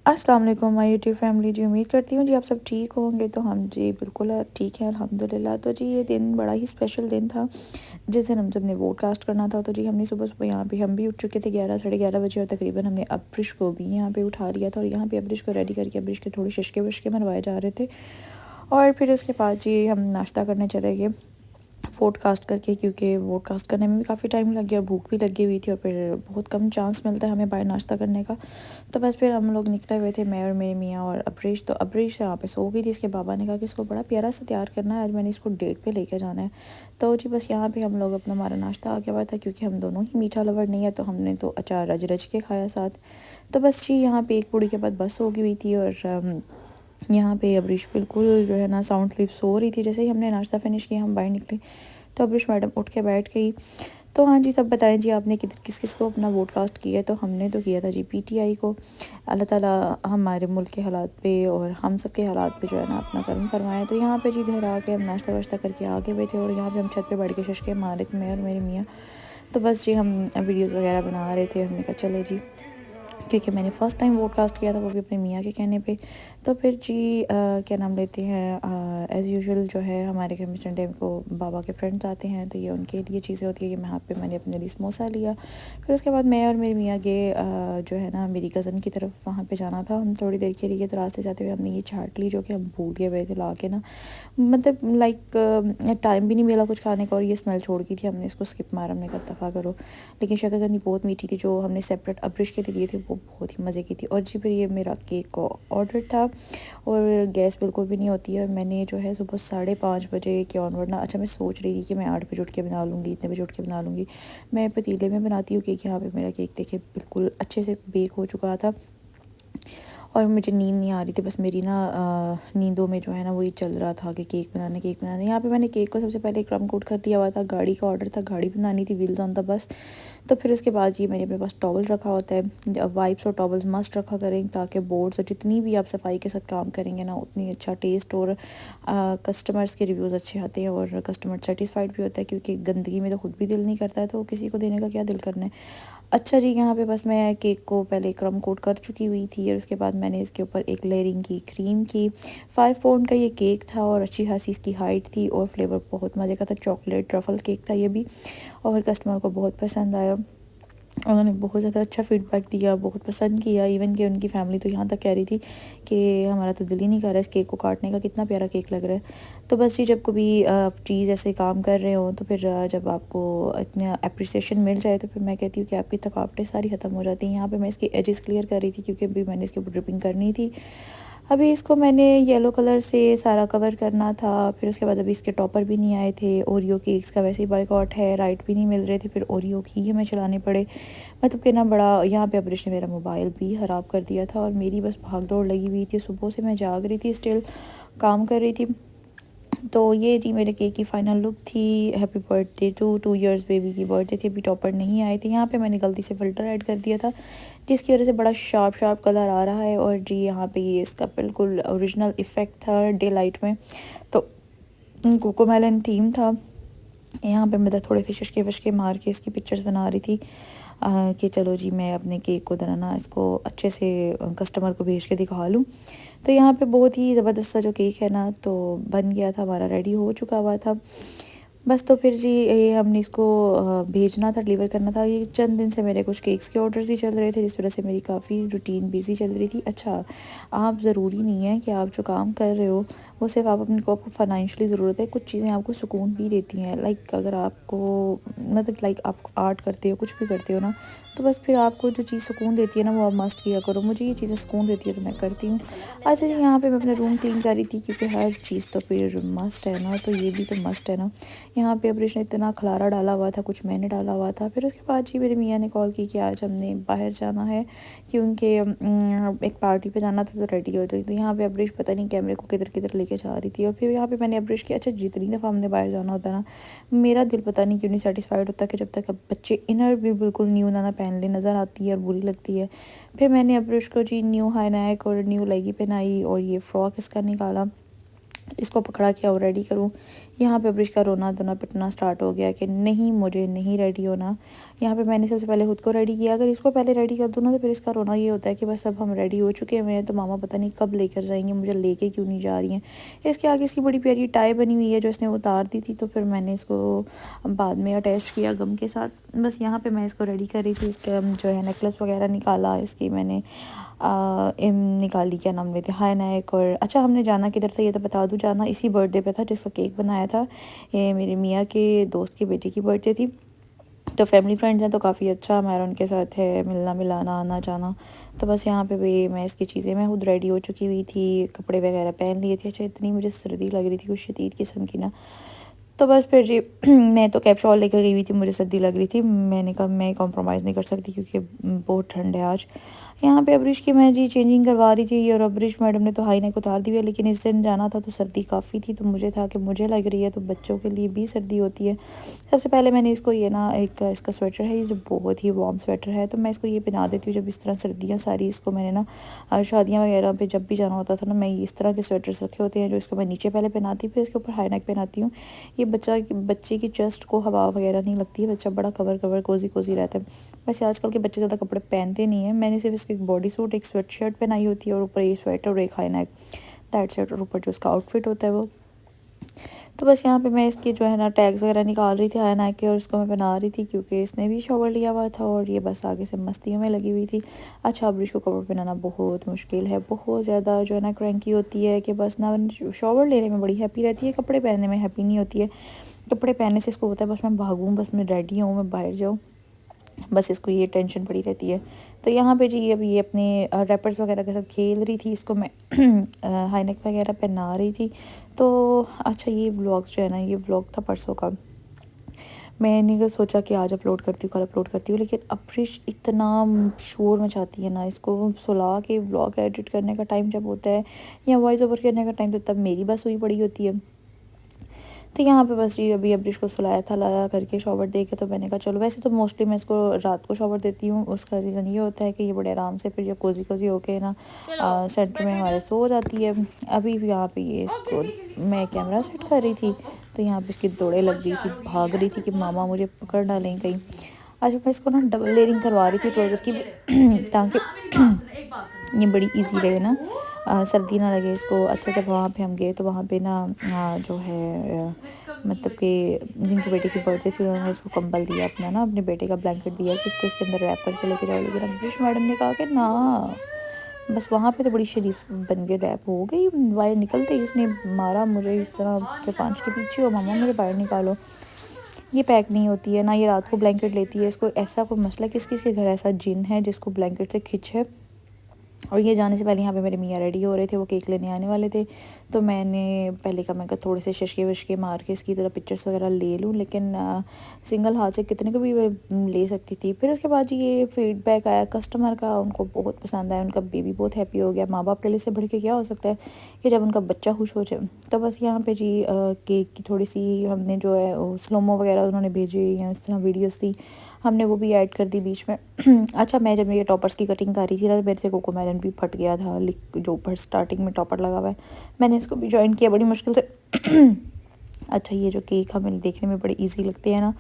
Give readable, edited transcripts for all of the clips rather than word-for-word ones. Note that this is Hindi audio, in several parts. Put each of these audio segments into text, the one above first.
अस्सलाम वालेकुम माय यूट्यूब फैमिली जी। उम्मीद करती हूँ जी आप सब ठीक होंगे। तो हम जी बिल्कुल ठीक है अल्हम्दुलिल्लाह। तो जी ये दिन बड़ा ही स्पेशल दिन था जिस दिन हम सब ने वोट कास्ट करना था। तो जी हमने सुबह सुबह यहाँ पे हम भी उठ चुके थे 11 साढ़े 11 बजे और तकरीबन हमने अब्रिश को भी यहाँ पे उठा लिया था और यहाँ पे अब्रिश को रेडी करके अब्रिश के थोड़े शशके वशके मनवाए जा रहे थे। और फिर उसके बाद जी हम नाश्ता करने चले गए वोट कास्ट करके, क्योंकि वोट कास्ट करने में भी काफ़ी टाइम लग गया और भूख भी लगी हुई थी और फिर बहुत कम चांस मिलता है हमें बाहर नाश्ता करने का। तो बस फिर हम लोग निकले हुए थे, मैं और मेरे मियाँ और अब्रिश। तो अब्रिश यहाँ पे सो गई थी, इसके बाबा ने कहा कि इसको बड़ा प्यारा सा तैयार करना है, आज मैंने इसको डेट पे लेकर जाना है। तो जी बस यहाँ पे हम लोग अपना हमारा नाश्ता आ गया हुआ था, क्योंकि हम दोनों ही मीठा लवर नहीं है तो हमने तो अचार रज रज के खाया साथ। तो बस जी यहाँ पे एक पूड़ी के बाद बस हो गई हुई थी और यहाँ पे अब्रिश बिल्कुल जो है ना साउंड स्लीप सो रही थी। जैसे ही हमने नाश्ता फिनिश किया हम बाहर निकले तो अब्रिश मैडम उठ के बैठ गई। तो हाँ जी, सब बताएं जी आपने किधर किस किस को अपना वोट कास्ट किया है। तो हमने तो किया था जी पीटीआई को। अल्लाह ताला हमारे मुल्क के हालात पे और हम सब के हालात पे जो है ना अपना करम फरमाए। तो यहाँ पे जी घर आके हम नाश्ता वाश्ता करके आगे हुए थे और यहाँ पे हम छत पे बैठ के शशके मार रहे थे मैं और मेरे मियाँ। तो बस जी हम वीडियोज़ वगैरह बना रहे थे। हमने कहा चले जी, क्योंकि मैंने फ़र्स्ट टाइम वोडकास्ट किया था वो भी अपने मियाँ के कहने पे। तो फिर जी क्या नाम लेते हैं, एज़ यूजुअल जो है हमारे घर में संडे को बाबा के फ्रेंड्स आते हैं तो ये उनके लिए चीज़ें होती है कि यहाँ पे मैंने अपने लिए समोसा लिया। फिर उसके बाद मैं और मेरे मियाँ गए जो है ना मेरी कज़न की तरफ, वहाँ पे जाना था हम थोड़ी देर के लिए। तो रास्ते जाते हुए हमने ये चाट ली जो कि हम भूल गए हुए थे ला के ना, मतलब लाइक टाइम भी नहीं मिला कुछ खाने का और ये स्मेल छोड़ गई थी। हमने इसको स्किप मारा, हमने कहा दफ़ा करो। लेकिन शकरकंदी बहुत मीठी थी, जो हमने सेपरेट अब्रिश के लिए लिए थे वो बहुत ही मज़े की थी। और जी फिर ये मेरा केक का ऑर्डर था और गैस बिल्कुल भी नहीं होती है। और मैंने जो है सुबह 5:30 बजे के ऑनवर्ड ना, अच्छा मैं सोच रही थी कि मैं 8 बजे उठ के बना लूँगी, इतने बजे उठ के बना लूँगी। मैं पतीले में बनाती हूँ केक। यहाँ पे मेरा केक देखिए बिल्कुल अच्छे से बेक हो चुका था और मुझे नींद नहीं आ रही थी। बस मेरी ना नींदों में जो है ना वही चल रहा था कि केक बनाना। यहाँ पे मैंने केक को सबसे पहले क्रम कोट कर दिया हुआ था। गाड़ी का ऑर्डर था, गाड़ी बनानी थी, व्हील्स ऑन द बस। तो फिर उसके बाद ये मैंने अपने पास टॉवल रखा होता है। वाइप्स और टॉवल्स मस्ट रखा करें, ताकि बोर्ड्स और जितनी भी आप सफाई के साथ काम करेंगे ना उतनी अच्छा टेस्ट और कस्टमर्स के रिव्यूज़ अच्छे आते हैं और कस्टमर सेटिस्फाइड भी होता है, क्योंकि गंदगी में तो खुद भी दिल नहीं करता है तो किसी को देने का क्या दिल करना है। अच्छा जी, यहाँ पे बस मैं केक को पहले क्रम कोट कर चुकी हुई थी और उसके बाद मैंने इसके ऊपर एक लेयरिंग की क्रीम की। 5 पाउंड का ये केक था और अच्छी खासी इसकी हाइट थी और फ्लेवर बहुत मज़े का था। चॉकलेट ट्रफल केक था ये भी और कस्टमर को बहुत पसंद आया। उन्होंने बहुत ज़्यादा अच्छा फीडबैक दिया, बहुत पसंद किया। इवन कि उनकी फैमिली तो यहाँ तक कह रही थी कि हमारा तो दिल ही नहीं कर रहा इस केक को काटने का, कितना प्यारा केक लग रहा है। तो बस जी जब कभी आप चीज़ ऐसे काम कर रहे हो तो फिर जब आपको इतना अप्रिसिएशन मिल जाए तो फिर मैं कहती हूँ कि आपकी थकावटें सारी ख़त्म हो जाती हैं। यहाँ पे मैं इसकी एजेस क्लियर कर रही थी क्योंकि अभी मैंने इसके ऊपर ड्रिपिंग करनी थी। अभी इसको मैंने येलो कलर से सारा कवर करना था। फिर उसके बाद अभी इसके टॉपर भी नहीं आए थे। ओरियो केक्स का वैसे ही बॉयकॉट है, राइट भी नहीं मिल रहे थे, फिर ओरियो ही हमें चलाने पड़े। मतलब कि ना बड़ा यहाँ पे अब्रिश ने मेरा मोबाइल भी ख़राब कर दिया था और मेरी बस भाग दौड़ लगी हुई थी। सुबह से मैं जाग रही थी, स्टिल काम कर रही थी। तो ये जी मेरे केक की फ़ाइनल लुक थी। Happy birthday to 2 years baby की बर्थडे थी। अभी टॉपर नहीं आए थे। यहाँ पे मैंने गलती से फ़िल्टर ऐड कर दिया था जिसकी वजह से बड़ा शार्प शार्प कलर आ रहा है। और जी यहाँ पे ये इसका बिल्कुल ओरिजिनल इफ़ेक्ट था डे लाइट में। तो कोकोमेलन थीम था। यहाँ पे मैं तो थोड़े से शशके वशके मार के इसकी पिक्चर्स बना रही थी कि चलो जी मैं अपने केक को जरा ना इसको अच्छे से कस्टमर को भेज के दिखा लूँ। तो यहाँ पे बहुत ही ज़बरदस्त सा जो केक है ना तो बन गया था, हमारा रेडी हो चुका हुआ था। बस तो फिर जी ये हमने इसको भेजना था, डिलीवर करना था। ये चंद दिन से मेरे कुछ केक्स के ऑर्डर्स ही चल रहे थे जिस वजह से मेरी काफ़ी रूटीन बिजी चल रही थी। अच्छा, आप ज़रूरी नहीं है कि आप जो काम कर रहे हो वो सिर्फ आप अपने को आपको फाइनेंशियली ज़रूरत है, कुछ चीज़ें आपको सुकून भी देती हैं। लाइक अगर आपको मतलब लाइक आप आर्ट करते हो, कुछ भी करते हो ना, तो बस फिर आपको जो चीज़ सुकून देती है ना वो आप मस्ट किया करो। मुझे ये चीज़ें सुकून देती है तो मैं करती हूँ। अच्छा जी, यहाँ पे मैं अपना रूम क्लीन कर रही थी क्योंकि हर चीज़ तो फिर मस्ट है ना, तो ये भी तो मस्ट है ना। यहाँ पे अब्रिश ने इतना खलारा डाला हुआ था, कुछ मैंने डाला हुआ था। फिर उसके बाद जी मेरे मियाँ ने कॉल की कि आज हमने बाहर जाना है, क्योंकि एक पार्टी पे जाना था तो रेडी हो जाए। तो यहाँ पे अब्रिश पता नहीं कैमरे को किधर किधर लेके जा रही थी। और फिर यहाँ पे मैंने अब्रिश की, अच्छा जितनी दफ़ा हमने बाहर जाना होता है ना, मेरा दिल पता नहीं क्यों नहीं सेटिस्फाइड होता कि जब तक अब बच्चे इनर भी बिल्कुल न्यू ना पहन ले, नज़र आती है और बुरी लगती है। फिर मैंने अब्रिश को जी न्यू हाई नेक और न्यू लेगी पहनाई और ये फ़्रॉक इसका निकाला। इसको पकड़ा के और रेडी करूँ। यहाँ पे अब्रिश का रोना धोना पिटना स्टार्ट हो गया कि नहीं मुझे नहीं रेडी होना। यहाँ पे मैंने सबसे पहले खुद को रेडी किया, अगर इसको पहले रेडी कर दूँ ना तो फिर इसका रोना ये होता है कि बस अब हम रेडी हो चुके हुए हैं तो मामा पता नहीं कब लेकर जाएंगे, मुझे लेके क्यों नहीं जा रही हैं। इसके आगे इसकी बड़ी प्यारी टाई बनी हुई है जो इसने उतार दी थी, तो फिर मैंने इसको बाद में अटैच किया गम के साथ। बस यहाँ पर मैं इसको रेडी कर रही थी, इसका जो है नेकलेस वगैरह निकाला, इसकी मैंने निकाली, क्या नाम लेते हाय नायक। और अच्छा हमने जाना किधर था ये तो बता दूँ, जाना इसी बर्थडे पे था जिसका केक बनाया था। ये मेरे मियाँ के दोस्त की बेटी की बर्थडे थी, तो फैमिली फ्रेंड्स हैं तो काफ़ी अच्छा हमारा उनके साथ है मिलना मिलाना आना जाना। तो बस यहाँ पे भी मैं इसकी चीज़ें मैं खुद रेडी हो चुकी हुई थी, कपड़े वगैरह पहन लिए थे। अच्छा इतनी मुझे सर्दी लग रही थी कुछ शदीद किस्म की ना, तो बस फिर जी मैं तो कैप शॉल लेकर गई हुई थी, मुझे सर्दी लग रही थी। मैंने कहा मैं कॉम्प्रोमाइज़ नहीं कर सकती क्योंकि बहुत ठंड है आज। यहाँ पे अब्रिश की मैं जी चेंजिंग करवा रही थी और अब्रिश मैडम ने तो हाई नेक उतार दी हुई है, लेकिन इस दिन जाना था तो सर्दी काफ़ी थी, तो मुझे था कि मुझे लग रही है तो बच्चों के लिए भी सर्दी होती है। सबसे पहले मैंने इसको ये ना एक इसका स्वेटर है ये जो बहुत ही वार्म स्वेटर है, तो मैं इसको ये पहना देती हूँ जब इस तरह सर्दियाँ सारी। इसको मैंने ना शादियाँ वगैरह पे जब भी जाना होता था ना, मैं इस तरह के स्वेटर्स रखे होते हैं जो इसको मैं नीचे पहले पहनाती हूँ, फिर इसके ऊपर हाई नेक पहनाती हूँ। ये बच्चे की चेस्ट को हवा वगैरह नहीं लगती है, बच्चा बड़ा कवर कवर कोजी कोजी रहता है। वैसे आजकल के बच्चे ज़्यादा कपड़े पहनते नहीं हैं, मैंने सिर्फ इसकी एक बॉडी सूट एक स्वेट शर्ट पहनाई होती है और ऊपर ये स्वेटर और एक हाई नेक दैट सेट, और ऊपर जो उसका आउटफिट होता है वो। तो बस यहाँ पे मैं इसकी जो है ना टैग्स वगैरह निकाल रही थी हाई नेक के और उसको मैं पहना रही थी क्योंकि इसने भी शॉवर लिया हुआ था और ये बस आगे से मस्तियों में लगी हुई थी। अच्छा अब्रिश को कपड़े पहनाना बहुत मुश्किल है, बहुत ज़्यादा जो है ना क्रैंकी होती है कि बस ना शॉवर लेने में बड़ी हैप्पी रहती है, कपड़े पहनने में हैप्पी नहीं होती है। कपड़े पहनने से इसको होता है बस मैं भागूँ, बस मैं रेडी हूँ, मैं बाहर जाऊँ, बस इसको ये टेंशन पड़ी रहती है। तो यहाँ पे जी अब ये अपने रैपर्स वगैरह के साथ खेल रही थी, इसको मैं हाई नेक वगैरह पहना रही थी। तो अच्छा ये व्लॉग जो है ना, ये व्लॉग था परसों का। मैंने तो सोचा कि आज अपलोड करती हूँ कल अपलोड करती हूँ, लेकिन अब्रिश इतना शोर मचाती है ना, इसको सुला के व्लॉग एडिट करने का टाइम जब होता है या वॉइस ओवर करने का टाइम, तो तब मेरी बस हुई पड़ी होती है। तो यहाँ पे बस ये अभी अब्रिश को सुलाया था लाया करके शॉवर दे के, तो मैंने कहा चलो, वैसे तो मोस्टली मैं इसको रात को शॉवर देती हूँ, उसका रीज़न ये होता है कि ये बड़े आराम से फिर ये कोजी कोजी होके ना सेंटर में हमारे सो जाती है। अभी यहाँ पे ये इसको मैं कैमरा सेट कर रही थी तो यहाँ पे इसकी दौड़े लग गई थी, भाग रही थी कि मामा मुझे पकड़ डालें कहीं। अच्छा मैं इसको ना डबल लेयरिंग करवा रही थी ट्राउज़र की ताकि ये बड़ी इजी रहे ना, सर्दी ना लगे इसको। अच्छा जब वहाँ पे हम गए तो वहाँ पे ना जो है मतलब कि जिनकी बेटे की बर्थडे थी उन्होंने इसको कंबल दिया अपना ना, अपने बेटे का ब्लैंकेट दिया कि इसको इसके अंदर रैप करके लेके जाओ, लेकिन अब्रिश मैडम ने कहा कि ना, बस वहाँ पे तो बड़ी शरीफ बन के रैप हो गई। वायर निकलते ही इसने मारा मुझे इस तरह के पाँच के पीछे हो मामा मुझे बाहर निकालो। ये पैक नहीं होती है ना, ये रात को ब्लैंकेट लेती है। इसको ऐसा कोई मसला किस किस के घर ऐसा जिन है जिसको ब्लैंकेट से खिंच है। और ये जाने से पहले यहाँ पे मेरे मियाँ रेडी हो रहे थे, वो केक लेने आने वाले थे, तो मैंने पहले का मैं कहा थोड़े से शशके वशके मार के इसकी तरह पिक्चर्स वगैरह ले लूँ, लेकिन सिंगल हाथ से कितने को भी ले सकती थी। फिर उसके बाद ये फीडबैक आया कस्टमर का, उनको बहुत पसंद आया, उनका बेबी बहुत हैप्पी हो गया। माँ बाप के लिए से बढ़ के क्या हो सकता है कि जब उनका बच्चा खुश हो जाए। तो बस यहाँ पर जी केक की थोड़ी सी हमने जो है स्लोमो वगैरह उन्होंने भेजे या इस तरह वीडियोज़ थी, हमने वो भी ऐड कर दी बीच में। अच्छा मैं जब ये टॉपर्स की कटिंग कर रही थी ना, मेरे से कोको मेलन भी फट गया था, जो ऊपर स्टार्टिंग में टॉपर लगा हुआ है, मैंने इसको भी ज्वाइन किया बड़ी मुश्किल से। अच्छा ये जो केक हमें देखने में बड़े इजी लगते हैं ना,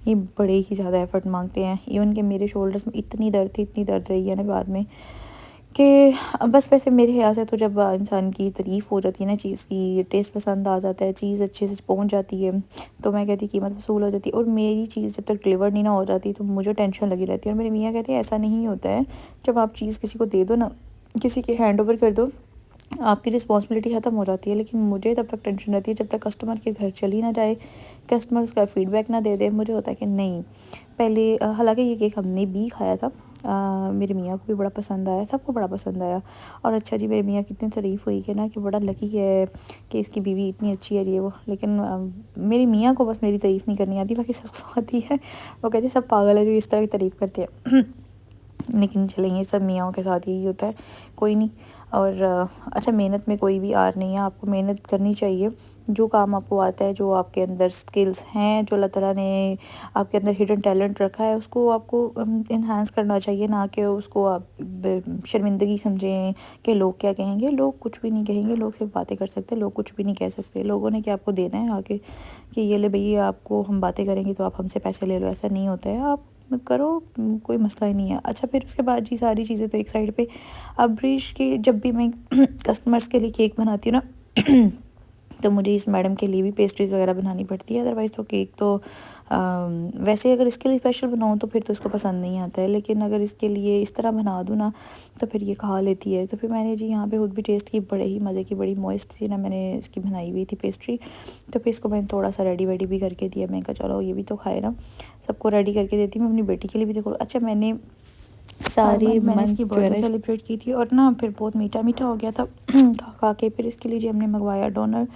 ये बड़े ही ज़्यादा एफर्ट मांगते हैं। इवन कि मेरे शोल्डर्स में इतनी दर्द रही है ना बाद में कि बस। वैसे मेरे ख्याल से तो जब इंसान की तारीफ़ हो जाती है ना चीज़ की, टेस्ट पसंद आ जाता है, चीज़ अच्छे से पहुंच जाती है, तो मैं कहती कीमत वसूल हो जाती है। और मेरी चीज़ जब तक डिलीवर नहीं ना हो जाती तो मुझे टेंशन लगी रहती है। और मेरे मियाँ कहते हैं ऐसा नहीं होता है, जब आप चीज़ किसी को दे दो ना, किसी के हैंड ओवर कर दो, आपकी रिस्पॉन्सिबिलिटी ख़त्म हो जाती है। लेकिन मुझे तब तक टेंशन रहती है जब तक कस्टमर के घर चली ना जाए, कस्टमर उसका फ़ीडबैक ना दे दे, मुझे होता है कि नहीं पहले। हालांकि ये केक हमने भी खाया था, मेरे मियाँ को भी बड़ा पसंद आया, सबको बड़ा पसंद आया। और अच्छा जी मेरे मियाँ की इतनी तारीफ़ हुई कि ना कि बड़ा लकी है कि इसकी बीवी इतनी अच्छी है ये वो। लेकिन मेरी मियाँ को बस मेरी तारीफ़ नहीं करनी आती, बाकी सबको आती है। वो कहते सब पागल है जो इस तरह की तारीफ़ करते हैं। लेकिन चलें ये सब मियाँओं के साथ यही होता है, कोई नहीं। और अच्छा, मेहनत में कोई भी आर नहीं है, आपको मेहनत करनी चाहिए। जो काम आपको आता है, जो आपके अंदर स्किल्स हैं, जो अल्लाह ताला ने आपके अंदर हिडन टैलेंट रखा है, उसको आपको इन्हांस करना चाहिए, ना कि उसको आप शर्मिंदगी समझें कि लोग क्या कहेंगे। लोग कुछ भी नहीं कहेंगे, लोग सिर्फ बातें कर सकते हैं, लोग कुछ भी नहीं कह सकते। लोगों ने क्या आपको देना है आके कि ये ले भैया, आपको हम बातें करेंगे तो आप हमसे पैसे ले लो, ऐसा नहीं होता है। आप करो, कोई मसला ही नहीं है। अच्छा, फिर उसके बाद जी सारी चीज़ें तो एक साइड पे। अब ब्रिश की जब भी मैं कस्टमर्स के लिए केक बनाती हूँ ना तो मुझे इस मैडम के लिए भी पेस्ट्रीज़ वगैरह बनानी पड़ती है। अदरवाइज़ तो केक तो वैसे अगर इसके लिए स्पेशल बनाऊँ तो फिर तो उसको पसंद नहीं आता है, लेकिन अगर इसके लिए इस तरह बना दूँ ना तो फिर ये खा लेती है। तो फिर मैंने जी यहाँ पे खुद भी टेस्ट की, बड़े ही मज़े की, बड़ी मॉइस्ट सी ना मैंने इसकी बनाई हुई थी पेस्ट्री। तो फिर इसको मैंने थोड़ा सा रेडी वेडी भी करके दिया। मैंने कहा चलो ये भी तो खाए ना, सबको रेडी करके देती हूँ, अपनी बेटी के लिए भी देखो। अच्छा, मैंने सारे मैंने इसकी बर्थडे सेलिब्रेट की थी और ना फिर बहुत मीठा मीठा हो गया था खा खा के। फिर इसके लिए जी हमने मंगवाया डोनर,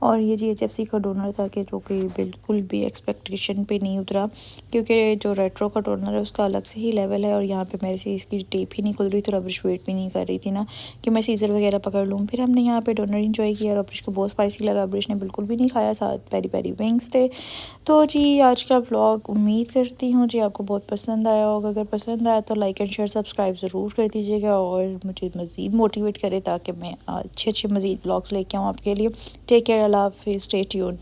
और ये जी HFC का डोनर था कि जो कि बिल्कुल भी एक्सपेक्टेशन पे नहीं उतरा, क्योंकि जो रेट्रो का डोनर है उसका अलग से ही लेवल है। और यहाँ पे मेरे से इसकी टेप ही नहीं खुल रही थी, रबिश वेट भी नहीं कर रही थी ना कि मैं सीज़र वगैरह पकड़ लूँ। फिर हमने यहाँ पे डोनर इंजॉय किया और रबिश को बहुत स्पाइसी लगा, रबिश ने बिल्कुल भी नहीं खाया। साथ पेरी पेरी विंग्स थे। तो जी आज का व्लॉग उम्मीद करती हूँ जी आपको बहुत पसंद आया होगा। अगर पसंद आया तो लाइक एंड शेयर सब्सक्राइब ज़रूर कर दीजिएगा और मुझे मज़ीद मोटिवेट करे ताकि मैं अच्छे अच्छे मज़ीद व्लॉग्स लेके आऊँ आपके लिए। टेक केयर, अल्लाह हाफिज़, स्टे ट्यून्ड।